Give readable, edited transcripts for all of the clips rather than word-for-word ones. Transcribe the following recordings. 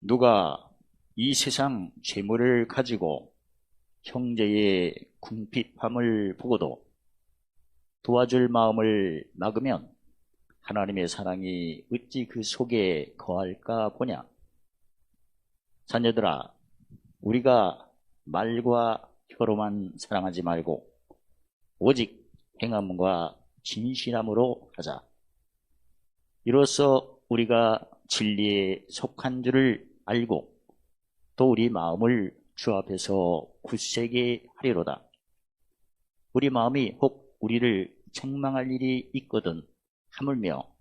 누가 이 세상 재물을 가지고 형제의 궁핍함을 보고도 도와줄 마음을 막으면 하나님의 사랑이 어찌 그 속에 거할까 보냐. 자녀들아, 우리가 말과 혀로만 사랑하지 말고 오직 행함과 진실함으로 하자. 이로써 우리가 진리에 속한 줄을 알고 또 우리 마음을 주 앞에서 굳세게 하리로다. 우리 마음이 혹 우리를 책망할 일이 있거든 하물며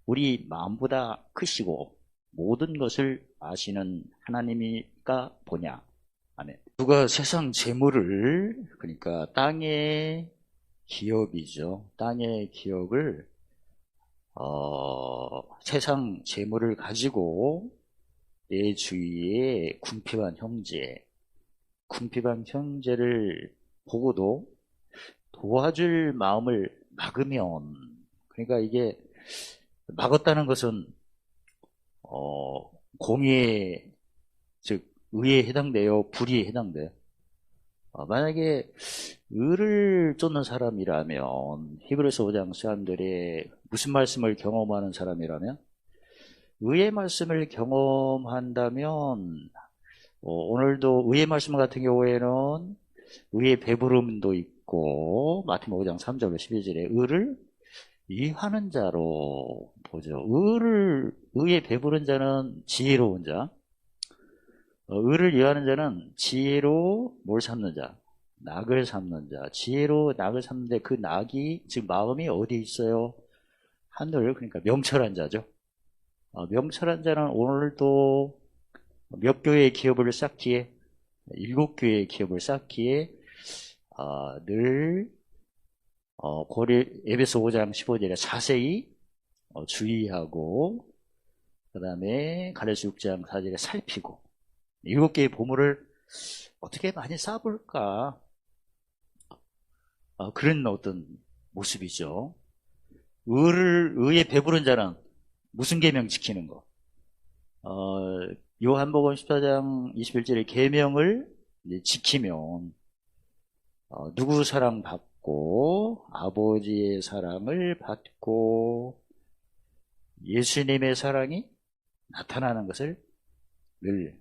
우리 마음보다 크시고 모든 것을 아시는 하나님이니까 보냐. 아멘. 누가 세상 재물을, 그러니까 땅의 기업이죠. 땅의 기업을 세상 재물을 가지고 내 주위에 궁핍한 형제를 보고도 도와줄 마음을 막으면, 그러니까 이게 막았다는 것은 공의에, 즉 의에 해당돼요, 불의에 해당돼요. 만약에 의를 쫓는 사람이라면, 히브리서 5장 사람들의 무슨 말씀을 경험하는 사람이라면, 의의 말씀을 경험한다면, 오늘도 의의 말씀 같은 경우에는 의의 배부름도 있고, 마태복음 5장 3절로 12절에 의를 이해하는 자로 보죠. 의에 배부른 자는 지혜로운 자, 의를 이해하는 자는 지혜로 뭘 삼는 자? 낙을 삼는 자. 지혜로 낙을 삼는데 그 낙이, 즉 마음이 어디 있어요? 하늘, 그러니까 명철한 자죠. 명철한 자는 오늘도 몇 교회의 기업을 쌓기에, 7교회의 기업을 쌓기에 늘 에베소 5장 15절에 자세히 주의하고, 그 다음에 갈라디아 6장 4절에 살피고, 7개의 보물을 어떻게 많이 쌓아볼까, 그런 어떤 모습이죠. 의에 배부른 자는 무슨 계명 지키는 거? 요한복음 14장 21절의 계명을 지키면 누구 사랑 받고 아버지의 사랑을 받고 예수님의 사랑이 나타나는 것을 늘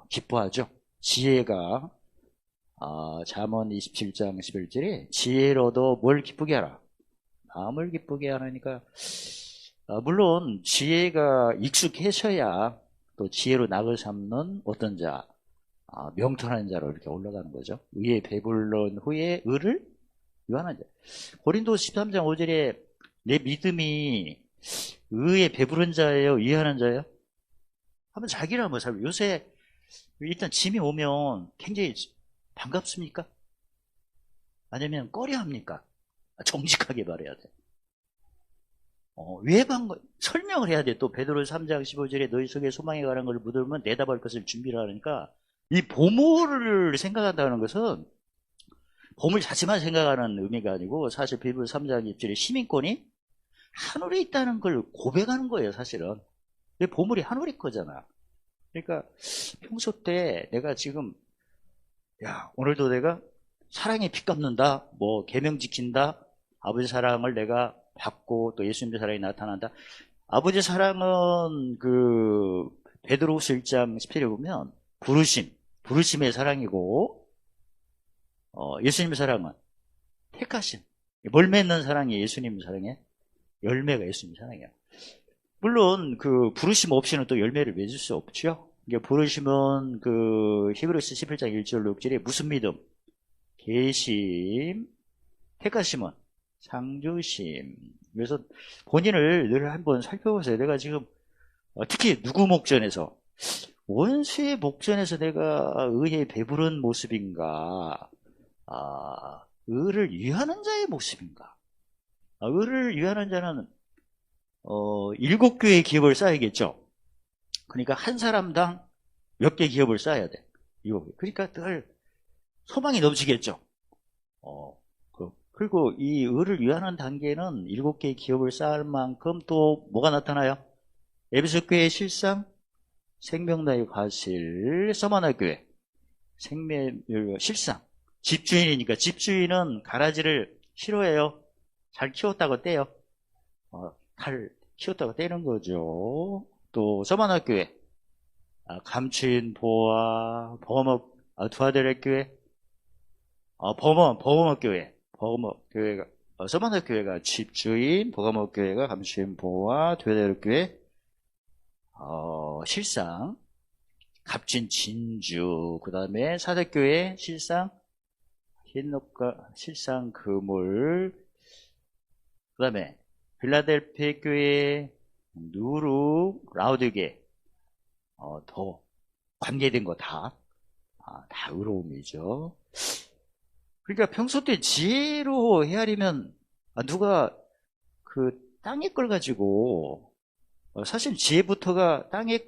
기뻐하죠. 지혜가 잠언 27장 11절에 지혜로도 뭘 기쁘게 하라? 마음을 기쁘게 하라니까, 물론 지혜가 익숙해져야 또 지혜로 낙을 삼는 어떤 자, 명철한 자로 이렇게 올라가는 거죠. 의에 배불른 후에 의를 유한한 자. 고린도 13장 5절에 내 믿음이 의에 배부른 자예요, 유한한 자예요? 한번 자기를 한번 살펴보세요. 요새 일단 짐이 오면 굉장히 반갑습니까? 아니면 꺼려합니까? 정직하게 말해야 돼. 왜 설명을 해야 돼. 또 베드로 3장 15절에 너희 속에 소망에 관한 것을 묻으면 내답할 것을 준비를 하니까, 이 보물을 생각한다는 것은 보물 자체만 생각하는 의미가 아니고, 사실 베드로 3장 1절에 시민권이 하늘에 있다는 걸 고백하는 거예요, 사실은. 보물이 하늘의 거잖아. 그러니까 평소 때 내가 지금, 오늘도 내가 사랑에 피 갚는다, 뭐 계명 지킨다, 아버지 사랑을 내가 받고 또 예수님의 사랑이 나타난다. 아버지 사랑은 그 베드로후서 1장 10절에 보면 부르심의 사랑이고, 예수님의 사랑은 택하심. 뭘 맺는 사랑이 예수님 사랑이에요? 열매가 예수님 사랑이에요. 물론 그 부르심 없이는 또 열매를 맺을 수 없죠. 부르심은 그 히브리서 11장 1절 6절에 무슨 믿음? 계심. 택하심은 상주심. 그래서 본인을 늘 한번 살펴보세요. 내가 지금 특히 누구 목전에서, 원수의 목전에서 내가 의에 배부른 모습인가, 의를 위하는 자의 모습인가. 의를 위하는 자는 7교회의 기업을 쌓아야겠죠. 그러니까 한 사람당 몇 개 기업을 쌓아야 돼. 그러니까 늘 소망이 넘치겠죠. 그리고 이 의를 위하는 단계는 7개의 기업을 쌓을 만큼 또 뭐가 나타나요? 에베소 교회의 실상, 생명나의 과실, 서머나 교회, 실상. 집주인이니까 집주인은 가라지를 싫어해요. 잘 키웠다고 떼요. 잘 키웠다고 떼는 거죠. 또 서머나 교회, 감추인 보아, 범업, 두아데레 교회, 범업 교회, 범업 교회가, 서머나 교회가 집주인, 범업 교회가 감추인 보아, 두아데레 교회, 실상, 값진 진주, 그 다음에 사대교회 실상, 흰옥과 실상 그물, 그 다음에 필라델피아 교회, 누르, 라우드교회, 더 관계된 거 다 의로움이죠. 그러니까 평소 때 지혜로 헤아리면, 누가 그 땅의 걸 가지고, 사실 지혜부터가 땅의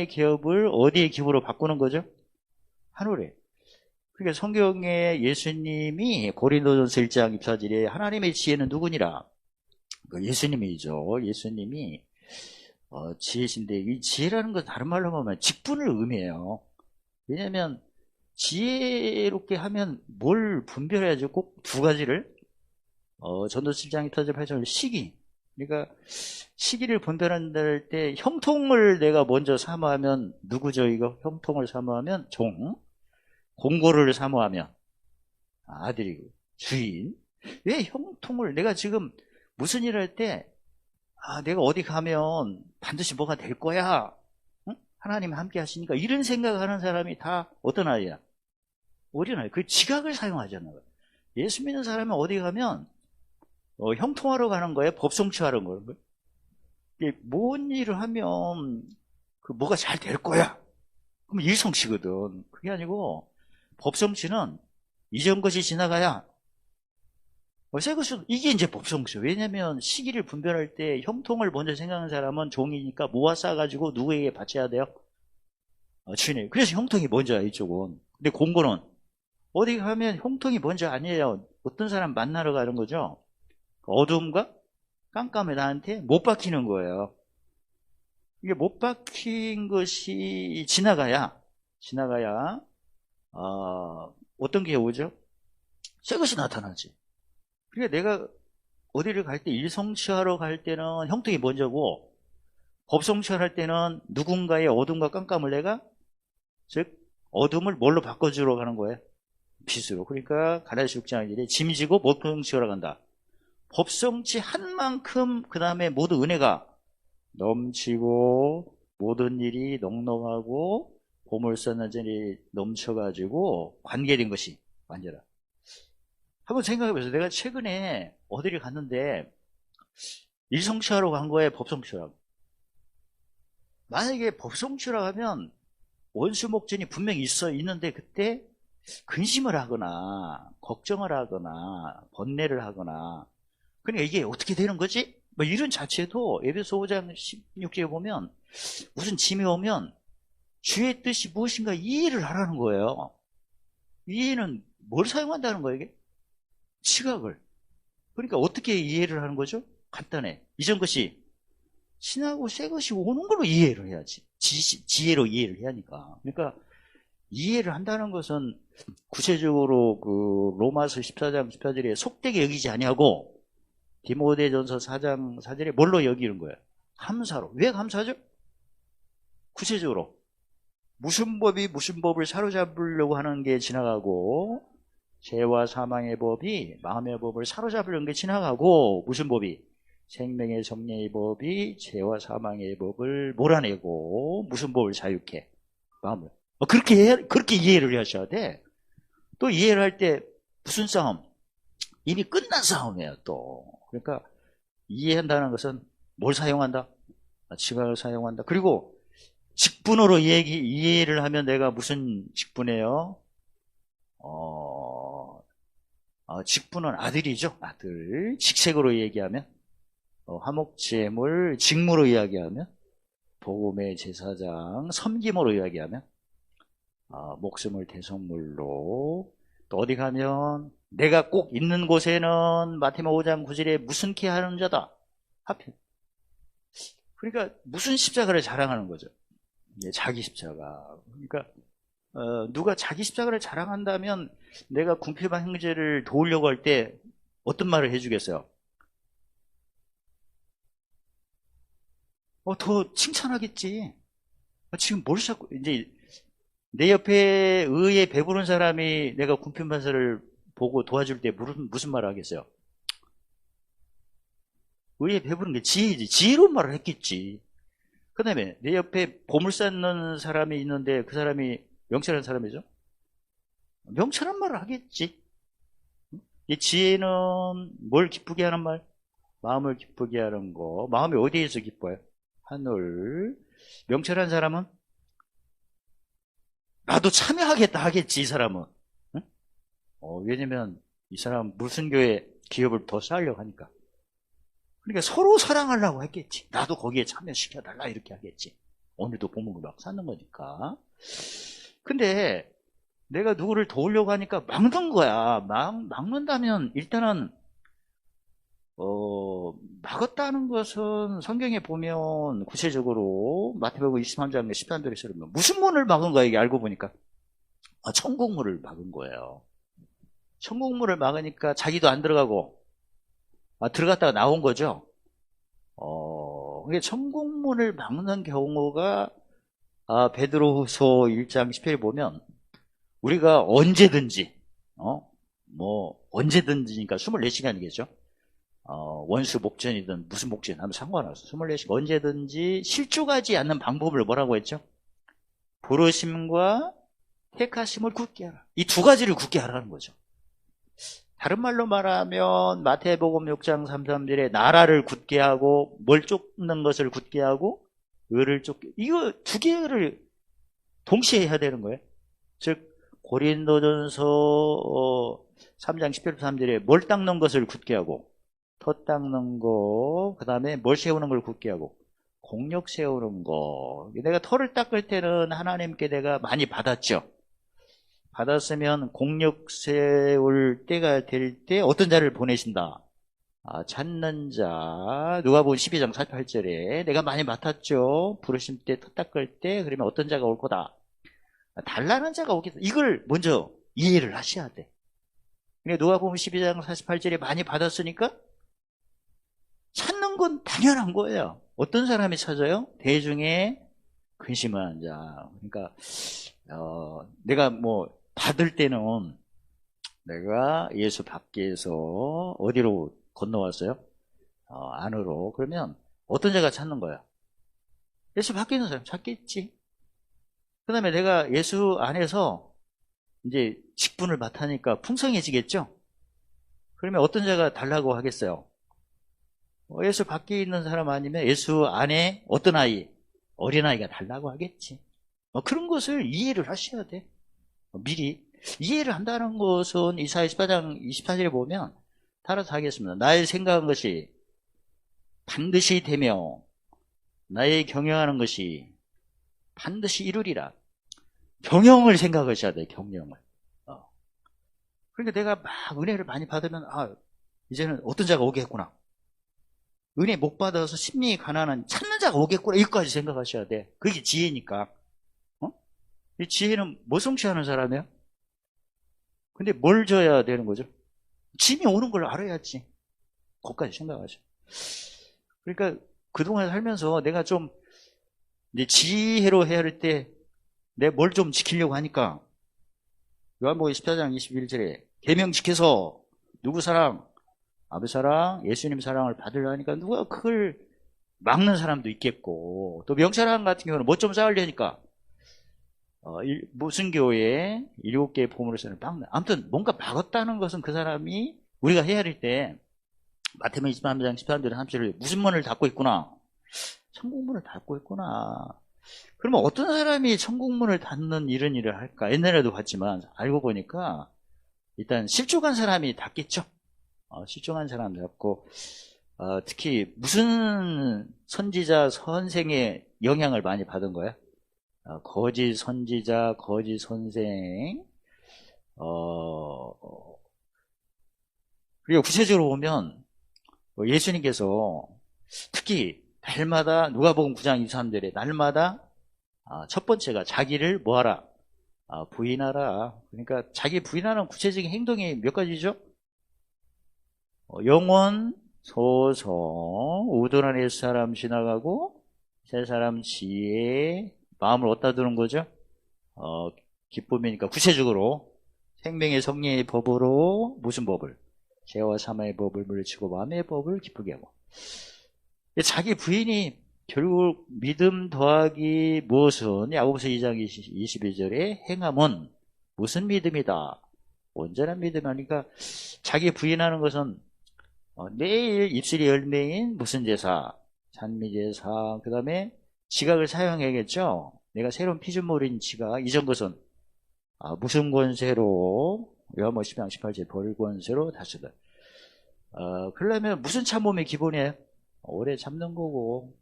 기업을 어디에 기부로 바꾸는 거죠? 하늘에. 그러니까 성경에 예수님이 고린도전서 1장 24절에 하나님의 지혜는 누구니라? 예수님이죠. 예수님이 지혜신데, 이 지혜라는 건 다른 말로 하면 직분을 의미해요. 왜냐하면 지혜롭게 하면 뭘 분별해야죠? 꼭 두 가지를. 전도서 7장 24절 8절 시기. 그러니까 시기를 분별한다 때 형통을 내가 먼저 사모하면 누구죠? 이거 형통을 사모하면 종, 공고를 사모하면 아들이고 주인. 왜 형통을, 내가 지금 무슨 일을 할 때 내가 어디 가면 반드시 뭐가 될 거야, 응? 하나님 함께 하시니까, 이런 생각하는 사람이 다 어떤 아이야? 어린아이. 그 지각을 사용하잖아요. 예수 믿는 사람은 어디 가면 형통하러 가는 거예요? 법성취하러 가는 거예요? 뭔 일을 하면 뭐가 잘 될 거야, 그럼 일성취거든. 그게 아니고 법성취는 이전 것이 지나가야 새 것은, 이게 이제 법성취. 왜냐면 시기를 분별할 때 형통을 먼저 생각하는 사람은 종이니까 모아 쌓아가지고 누구에게 바쳐야 돼요? 주인에게. 그래서 형통이 먼저야, 이쪽은. 근데 공고는 어디 가면 형통이 먼저 아니에요. 어떤 사람 만나러 가는 거죠. 어두움과 깜깜이 나한테 못 박히는 거예요. 이게 못 박힌 것이 지나가야 어떤 게 오죠? 새 것이 나타나지. 그러니까 내가 어디를 갈 때, 일성취하러 갈 때는 형통이 먼저고, 법성취할 때는 누군가의 어둠과 깜깜을 내가, 즉 어둠을 뭘로 바꿔주러 가는 거예요? 빛으로. 그러니까 가라지 6장 1절에 짐 지고 법성취하러 간다. 법성취한 만큼 그 다음에 모든 은혜가 넘치고, 모든 일이 넉넉하고, 보물선전이 넘쳐가지고 관계된 것이 완전하. 한번 생각해보세요. 내가 최근에 어디를 갔는데 일성취하러 간 거예요, 법성취하러? 만약에 법성취하러 가면 원수 목전이 분명히 있는데, 그때 근심을 하거나 걱정을 하거나 번뇌를 하거나, 그러니까 이게 어떻게 되는 거지? 이런 자체도 에베소 5장 16절에 보면, 무슨 짐이 오면 주의 뜻이 무엇인가 이해를 하라는 거예요. 이해는 뭘 사용한다는 거예요, 이게? 시각을. 그러니까 어떻게 이해를 하는 거죠? 간단해. 이전 것이 신하고 새 것이 오는 걸로 이해를 해야지. 지혜로 이해를 해야 하니까. 그러니까 이해를 한다는 것은 구체적으로 로마서 14장 14절에 속되게 여기지 아니하고, 디모데전서 4장 4절에 뭘로 여기는 거예요? 감사로. 왜 감사죠? 구체적으로 무슨 법이 무슨 법을 사로잡으려고 하는 게 지나가고, 죄와 사망의 법이 마음의 법을 사로잡으려는 게 지나가고, 무슨 법이? 생명의 성령의 법이 죄와 사망의 법을 몰아내고, 무슨 법을 자유케? 마음을. 그렇게 이해를 하셔야 돼. 또 이해를 할 때 무슨 싸움? 이미 끝난 싸움이에요, 또. 그러니까 이해한다는 것은 뭘 사용한다? 지각을 사용한다. 그리고 직분으로 이해를 하면 내가 무슨 직분이에요? 직분은 아들이죠. 아들. 직책으로 얘기하면 화목제물, 직무로 이야기하면 복음의 제사장, 섬김으로 이야기하면 목숨을 대성물로. 또 어디 가면 내가 꼭 있는 곳에는 마태복음 5장 9절에 무슨 키 하는 자다. 하필. 그러니까 무슨 십자가를 자랑하는 거죠? 자기 십자가. 그러니까 누가 자기 십자가를 자랑한다면 내가 궁핍한 형제를 도우려고 할 때 어떤 말을 해주겠어요? 더 칭찬하겠지. 지금 뭘 자꾸 이제 내 옆에 의에 배부른 사람이 내가 궁핍한사를 보고 도와줄 때 무슨 말을 하겠어요? 의에 배부른 게 지혜지. 지혜로운 말을 했겠지. 그 다음에 내 옆에 보물 쌓는 사람이 있는데 그 사람이 명철한 사람이죠? 명철한 말을 하겠지. 이 지혜는 뭘 기쁘게 하는 말? 마음을 기쁘게 하는 거. 마음이 어디에서 기뻐요? 하늘. 명철한 사람은? 나도 참여하겠다 하겠지, 이 사람은. 응? 왜냐면 이 사람은 무슨 교회 기업을 더 쌓으려고 하니까. 그러니까 서로 사랑하려고 했겠지. 나도 거기에 참여시켜달라 이렇게 하겠지. 오늘도 보물을 막 쌓는 거니까. 근데 내가 누구를 도우려고 하니까 막는 거야. 막는다면 일단은 막았다는 것은 성경에 보면 구체적으로 마태복음 23장 13절에 쓰면 무슨 문을 막은 거야 이게 알고 보니까 천국문을 막은 거예요. 천국문을 막으니까 자기도 안 들어가고 들어갔다가 나온 거죠. 그게 천국문을 막는 경우가 베드로후서 1장 10절에 보면 우리가 언제든지 언제든지니까 24시간이겠죠. 원수 목전이든 무슨 목전 하면 상관없어. 24시간 언제든지 실족하지 않는 방법을 뭐라고 했죠? 부르심과 택하심을 굳게 하라. 이 두 가지를 굳게 하라는 거죠. 다른 말로 말하면 마태복음 6장 33절에 나라를 굳게 하고 뭘 쫓는 것을 굳게 하고 의를 쫓게, 이거 두 개를 동시에 해야 되는 거예요. 즉 고린도전서 3장 10절 3절에 뭘 닦는 것을 굳게 하고 터 닦는 거, 그 다음에 뭘 세우는 걸 굳게 하고 공력 세우는 거. 내가 터를 닦을 때는 하나님께 내가 많이 받았죠. 받았으면 공력 세울 때가 될 때 어떤 자를 보내신다. 찾는 자. 누가복음 12장 48절에 내가 많이 맡았죠. 부르심 때 터 닦을 때 그러면 어떤 자가 올 거다. 달라는 자가 오겠다. 이걸 먼저 이해를 하셔야 돼. 그러니까 누가복음 12장 48절에 많이 받았으니까 찾는 건 당연한 거예요. 어떤 사람이 찾아요? 대중의 근심한 자. 그러니까 내가 받을 때는 내가 예수 밖에서 어디로 건너왔어요? 안으로. 그러면 어떤 자가 찾는 거야? 예수 밖에 있는 사람 찾겠지. 그 다음에 내가 예수 안에서 이제 직분을 맡으니까 풍성해지겠죠? 그러면 어떤 자가 달라고 하겠어요? 예수 밖에 있는 사람 아니면 예수 안에 어떤 아이, 어린아이가 달라고 하겠지. 그런 것을 이해를 하셔야 돼. 미리. 이해를 한다는 것은 이사야 14장 24절에 보면 따라서 하겠습니다. 나의 생각한 것이 반드시 되며 나의 경영하는 것이 반드시 이루리라. 경영을 생각하셔야 돼, 경영을. 그러니까 내가 막 은혜를 많이 받으면 이제는 어떤 자가 오겠구나. 은혜 못 받아서 심리 가난한 찾는 자가 오겠구나. 이것까지 생각하셔야 돼. 그게 지혜니까. 이 지혜는 뭐 성취하는 사람이야? 근데 뭘 줘야 되는 거죠? 짐이 오는 걸 알아야지. 그것까지 생각하죠. 그러니까 그동안 살면서 내가 좀 이제 지혜로 해야 할 때 내가 뭘 좀 지키려고 하니까 요한복음 14장 21절에 계명 지켜서 누구 사랑? 아버지 사랑, 예수님 사랑을 받으려니까 누가 그걸 막는 사람도 있겠고, 또 명찰함 같은 경우는 뭐 좀 쌓으려니까 무슨 교회에 7개의 보물을 쓰는 막는. 아무튼 뭔가 막았다는 것은 그 사람이 우리가 해야 할 때 마태복음 23장 13절 30절에 무슨 문을 닫고 있구나. 천국문을 닫고 있구나. 그러면 어떤 사람이 천국문을 닫는 이런 일을 할까? 옛날에도 봤지만 알고 보니까 일단 실족한 사람이 닫겠죠. 실종한 사람 잡고 특히 무슨 선지자 선생의 영향을 많이 받은 거야? 거짓 선지자, 거짓 선생. 그리고 구체적으로 보면 예수님께서 특히 날마다 누가복음 9장 23절에 날마다 첫 번째가 자기를 뭐하라? 부인하라. 그러니까 자기 부인하는 구체적인 행동이 몇 가지죠? 영원, 소성, 우둔한 옛사람 지나가고 새사람 지혜, 마음을 어디다 두는 거죠? 기쁨이니까 구체적으로 생명의 성령의 법으로 무슨 법을? 죄와 사망의 법을 물리치고 마음의 법을 기쁘게 하고. 자기 부인이 결국 믿음 더하기 무엇은 야고보서 2장 22절에 행함은 무슨 믿음이다? 온전한 믿음 하니까 자기 부인하는 것은 매일 입술이 열매인 무슨 제사? 찬미제사. 그 다음에 지각을 사용해야겠죠? 내가 새로운 피조물인 지각. 이전 것은 무슨 권세로 요한복음 10장 18절 벌 권세로 다스다. 그러려면 무슨 참음이 기본이에요? 오래 참는 거고.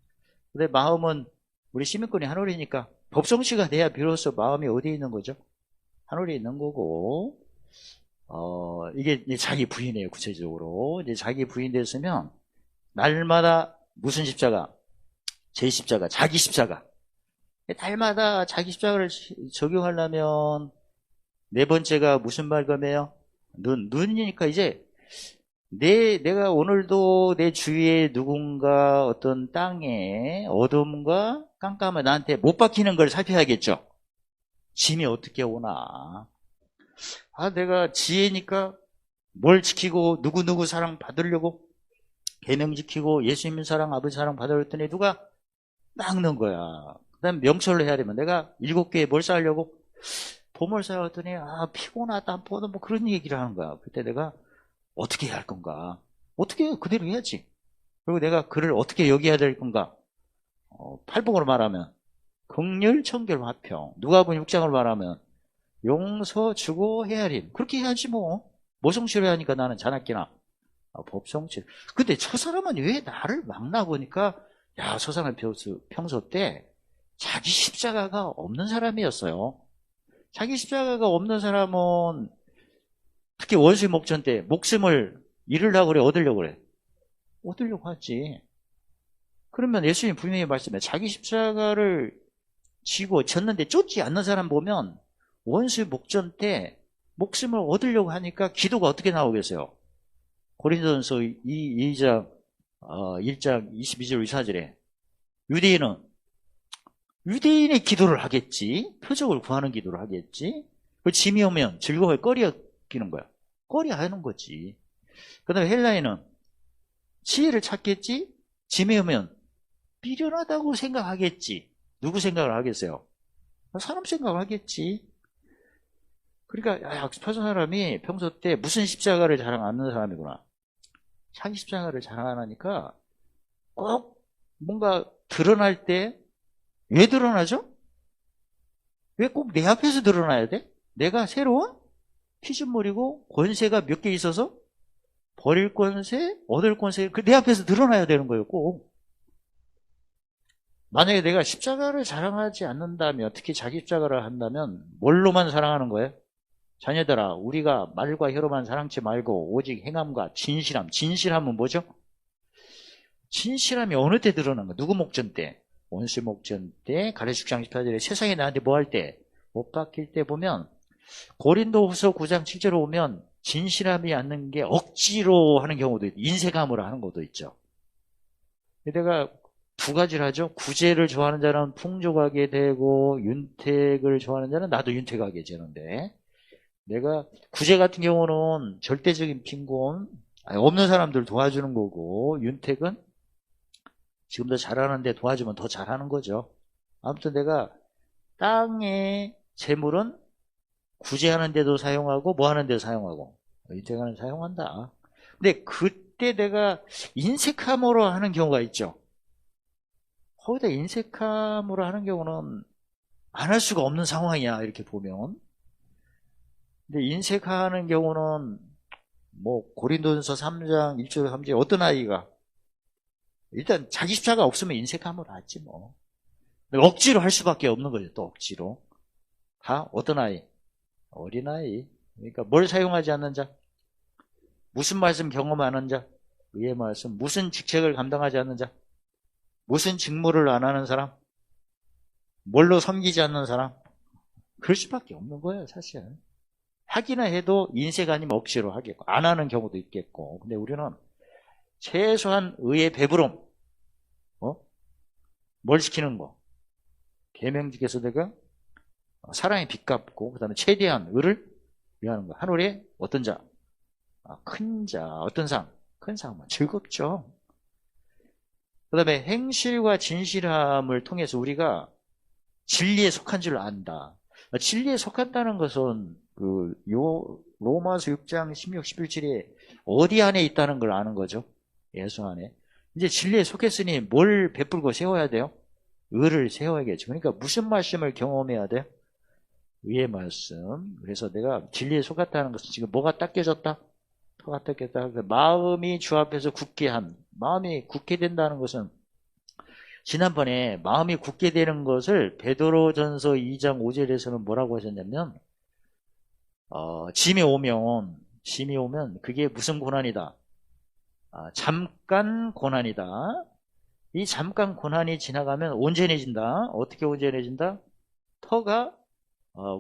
근데 마음은 우리 시민권이 하늘이니까 법성취가 돼야 비로소 마음이 어디에 있는 거죠? 하늘에 있는 거고. 이게 이제 자기 부인이에요, 구체적으로. 이제 자기 부인 됐으면 날마다 무슨 십자가? 제 십자가, 자기 십자가. 날마다 자기 십자가를 적용하려면 네 번째가 무슨 말감이에요? 눈이니까 이제 내가 오늘도 내 주위에 누군가 어떤 땅에 어둠과 깜깜한 나한테 못 박히는 걸 살펴야겠죠. 짐이 어떻게 오나. 내가 지혜니까 뭘 지키고 누구 사랑 받으려고 계명 지키고 예수님 사랑 아버지 사랑 받으려 했더니 누가 막는 거야. 그 다음에 명철로 해야 되면 내가 7개에 뭘 쌓으려고 봄을 쌓았더니 피곤하다 뭐 그런 얘기를 하는 거야. 그때 내가 어떻게 해야 할 건가? 어떻게 해요? 그대로 해야지. 그리고 내가 그를 어떻게 여겨야 될 건가? 팔복으로 말하면 긍휼, 청결, 화평. 누가복음 6장을 말하면 용서, 주고, 헤아림. 그렇게 해야지 뭐. 모성치료 하니까 나는 자나깨나 법성치료. 근데 저 사람은 왜 나를 막나 보니까 저 사람은 평소 때 자기 십자가가 없는 사람이었어요. 자기 십자가가 없는 사람은 특히 원수의 목전 때 목숨을 잃으려고 그래, 얻으려고 그래? 얻으려고 하지. 그러면 예수님 분명히 말씀해. 자기 십자가를 지고 졌는데 쫓지 않는 사람 보면 원수의 목전 때 목숨을 얻으려고 하니까 기도가 어떻게 나오겠어요? 고린도전서 2장 1장 22절 24절에 유대인의 기도를 하겠지. 표적을 구하는 기도를 하겠지. 그 짐이 오면 즐거워에 꺼려 끼는 거야. 꺼려 하는 거지. 그 다음에 헬라인은 지혜를 찾겠지. 짐이 오면 미련하다고 생각하겠지. 누구 생각을 하겠어요? 사람 생각을 하겠지. 그러니까 저 사람이 평소 때 무슨 십자가를 자랑 안 하는 사람이구나. 자기 십자가를 자랑 안 하니까 꼭 뭔가 드러날 때 왜 드러나죠? 왜 꼭 내 앞에서 드러나야 돼? 내가 새로운 피조물이고 권세가 몇 개 있어서 버릴 권세, 얻을 권세, 내 앞에서 드러나야 되는 거예요, 꼭. 만약에 내가 십자가를 자랑하지 않는다면, 특히 자기 십자가를 한다면 뭘로만 사랑하는 거예요? 자녀들아, 우리가 말과 혀로만 사랑치 말고 오직 행함과 진실함. 진실함은 뭐죠? 진실함이 어느 때 드러나는 거야? 누구 목전 때? 원수 목전 때, 가르치 6장 18절에 세상에 나한테 뭐 할 때? 못 박힐 때 보면 고린도후서 9장 7절에 오면 진실함이 않는 게 억지로 하는 경우도 있고 인색함으로 하는 것도 있죠. 내가 두 가지를 하죠. 구제를 좋아하는 자는 풍족하게 되고 윤택을 좋아하는 자는 나도 윤택하게 되는데 내가 구제 같은 경우는 절대적인 빈곤 없는 사람들 도와주는 거고 윤택은 지금도 잘하는데 도와주면 더 잘하는 거죠. 아무튼 내가 땅의 재물은 구제하는 데도 사용하고 뭐 하는 데도 사용하고 윤택하는 데 사용한다. 근데 그때 내가 인색함으로 하는 경우가 있죠. 거기다 인색함으로 하는 경우는 안 할 수가 없는 상황이야 이렇게 보면. 근데 인색하는 경우는 뭐 고린도전서 3장 1절 3절 어떤 아이가 일단 자기 십자가 없으면 인색함으로 하지 뭐. 억지로 할 수밖에 없는 거죠. 또 억지로. 다 어떤 아이? 어린아이. 그러니까 뭘 사용하지 않는 자? 무슨 말씀 경험하는 자? 의의 말씀. 무슨 직책을 감당하지 않는 자? 무슨 직무를 안 하는 사람? 뭘로 섬기지 않는 사람? 그럴 수밖에 없는 거예요, 사실은. 하기나 해도 인색 아니면 억지로 하겠고, 안 하는 경우도 있겠고. 근데 우리는 최소한 의의 배부름, 뭘 시키는 거? 계명직에서 내가 사랑의 빚 갚고, 그 다음에 최대한 의를 위하는 거. 하늘에 어떤 자? 큰 자, 어떤 상? 큰 상만 즐겁죠. 그 다음에 행실과 진실함을 통해서 우리가 진리에 속한 줄 안다. 진리에 속한다는 것은 로마서 6장 16, 17절에 어디 안에 있다는 걸 아는 거죠. 예수 안에. 이제 진리에 속했으니 뭘 베풀고 세워야 돼요? 의를 세워야겠죠. 그러니까 무슨 말씀을 경험해야 돼요? 의의 말씀. 그래서 내가 진리에 속았다는 것은 지금 뭐가 닦여졌다? 터가 닦였다. 마음이 주 앞에서 굳게 한. 마음이 굳게 된다는 것은 지난번에 마음이 굳게 되는 것을 베드로전서 2장 5절에서는 뭐라고 하셨냐면 짐이 오면 그게 무슨 고난이다? 잠깐 고난이다. 이 잠깐 고난이 지나가면 온전해진다. 어떻게 온전해진다? 터가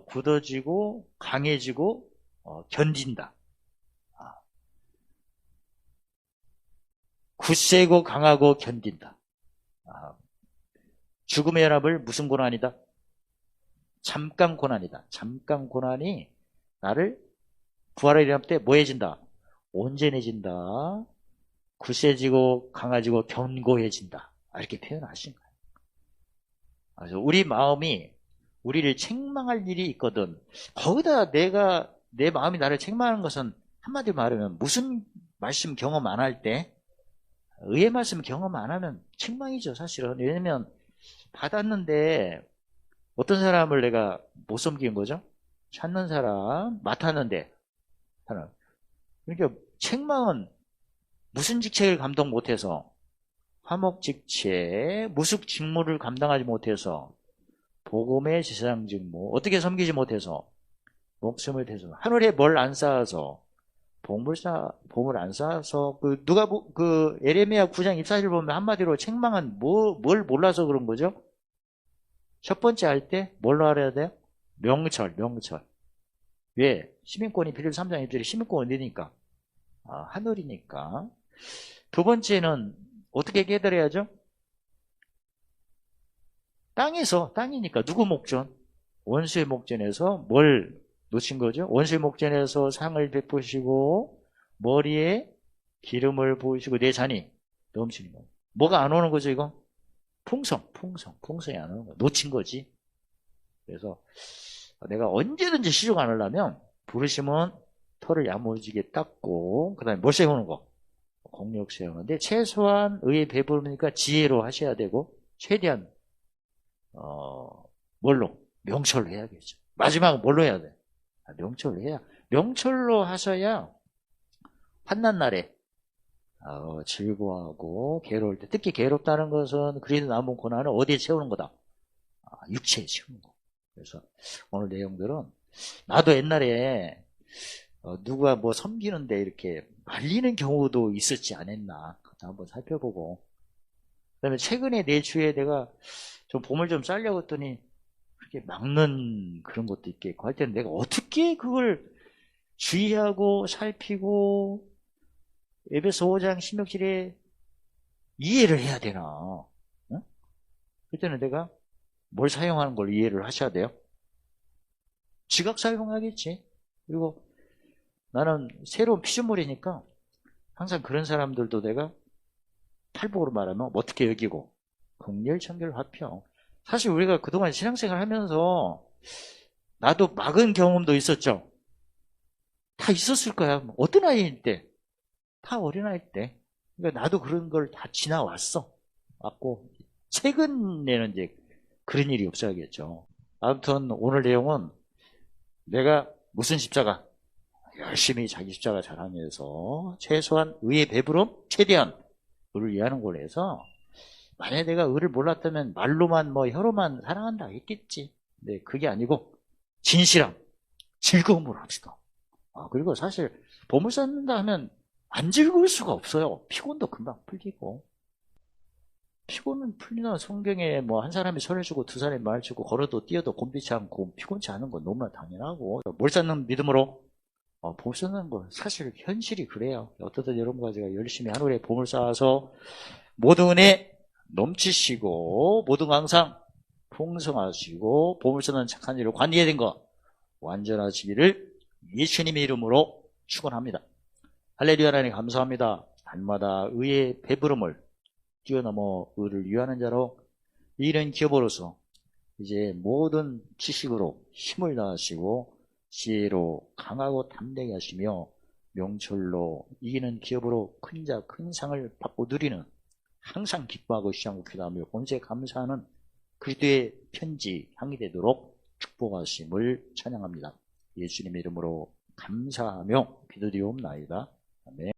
굳어지고 강해지고 견딘다. 굳세고 강하고 견딘다. 죽음의 연합을 무슨 고난이다? 잠깐 고난이다. 잠깐 고난이 나를 부활의 연합 때 뭐해진다? 온전해진다. 굳세지고 강해지고 견고해진다. 이렇게 표현하신 거예요. 그래서 우리 마음이 우리를 책망할 일이 있거든. 거기다 내 마음이 나를 책망하는 것은 한마디로 말하면 무슨 말씀 경험 안 할 때 의의 말씀 경험 안 하면 책망이죠, 사실은. 왜냐면 받았는데 어떤 사람을 내가 못 섬긴 거죠? 찾는 사람 맡았는데 그러니까 책망은 무슨 직책을 감당 못해서 화목직책, 무숙 직무를 감당하지 못해서 복음의 제사장 직무 어떻게 섬기지 못해서 목숨을 대서 하늘에 뭘 안 쌓아서 보물 안 쌓아서 에레미야 9장 24절 보면 한마디로 책망은 뭘 몰라서 그런 거죠? 첫 번째 할 때 뭘로 알아야 돼요? 명철. 왜? 시민권이 필요 3장 1절에 시민권 어디니까? 하늘이니까. 두 번째는 어떻게 깨달아야죠? 땅이니까 누구 목전? 원수의 목전에서 뭘 놓친 거죠? 원수의 목전에서 상을 베푸시고 머리에 기름을 부으시고 내 잔이 넘치는 거예요. 뭐가 안 오는 거죠, 이거? 풍성이 안 오는 거야. 놓친 거지. 그래서 내가 언제든지 시족 안 하려면 부르시면 털을 야무지게 닦고 그 다음에 뭘 세우는 거? 공력 세우는데 최소한 의에 배부르니까 지혜로 하셔야 되고 최대한 뭘로? 명철로 해야겠죠. 마지막은 뭘로 해야 돼? 명철로 해야. 명철로 하셔야 환난 날에 즐거워하고 괴로울 때, 특히 괴롭다는 것은 그리도 남은 고난을 어디에 채우는 거다? 육체에 채우는 거. 그래서 오늘 내용들은 나도 옛날에 누가 뭐 섬기는데 이렇게 말리는 경우도 있었지 않았나 한번 살펴보고, 그 다음에 최근에 내 주에 내가 좀 보물 좀 쌓으려고 했더니 그렇게 막는 그런 것도 있겠고 할 때는 내가 어떻게 그걸 주의하고 살피고 에베소 5장 16절에 이해를 해야 되나? 응? 그때는 내가 뭘 사용하는 걸 이해를 하셔야 돼요. 지각 사용하겠지. 그리고 나는 새로운 피조물이니까 항상 그런 사람들도 내가 팔복으로 말하면 어떻게 여기고 긍휼, 청결, 화평. 사실 우리가 그동안 신앙생활 하면서 나도 막은 경험도 있었죠. 다 있었을 거야. 어떤 아이일 때? 다 어린아이 때. 그러니까 나도 그런 걸 다 지나왔어. 왔고 최근에는 이제 그런 일이 없어야겠죠. 아무튼 오늘 내용은 내가 무슨 십자가 열심히 자기 십자가 잘하면서 최소한 의의 배부름 최대한 의를 위하는 걸로 해서, 만약에 내가 의를 몰랐다면 말로만 혀로만 사랑한다 했겠지. 근데 그게 아니고 진실함, 즐거움으로 합시다. 그리고 사실 보물 쌓는다 하면 안 즐거울 수가 없어요. 피곤도 금방 풀리고. 피곤은 풀리나. 성경에 뭐 한 사람이 손을 쥐고 두 사람이 말을 쥐고 걸어도 뛰어도 곤비치 않고 피곤치 않은 건 너무나 당연하고, 뭘 쌓는 믿음으로 봄 쌓는 거 사실 현실이 그래요. 어떻든 여러분과 제가 열심히 하늘에 봄을 쌓아서 모든 은혜 넘치시고 모든 항상 풍성하시고 봄을 쓰는 착한 일을 관리해야 된 거 완전하시기를 예수님의 이름으로 축원합니다. 할렐루야. 하나님 감사합니다. 날마다 의의 배부름을 뛰어넘어 의를 위하는 자로 이런 기업으로서 이제 모든 지식으로 힘을 다하시고 지혜로 강하고 담대하게 하시며 명철로 이기는 기업으로 큰 자 큰 상을 받고 누리는 항상 기뻐하고 시장고 기도하며 본세 감사하는 그리스도의 편지 향이 되도록 축복하심을 찬양합니다. 예수님의 이름으로 감사하며 기도드리옵나이다. 아멘.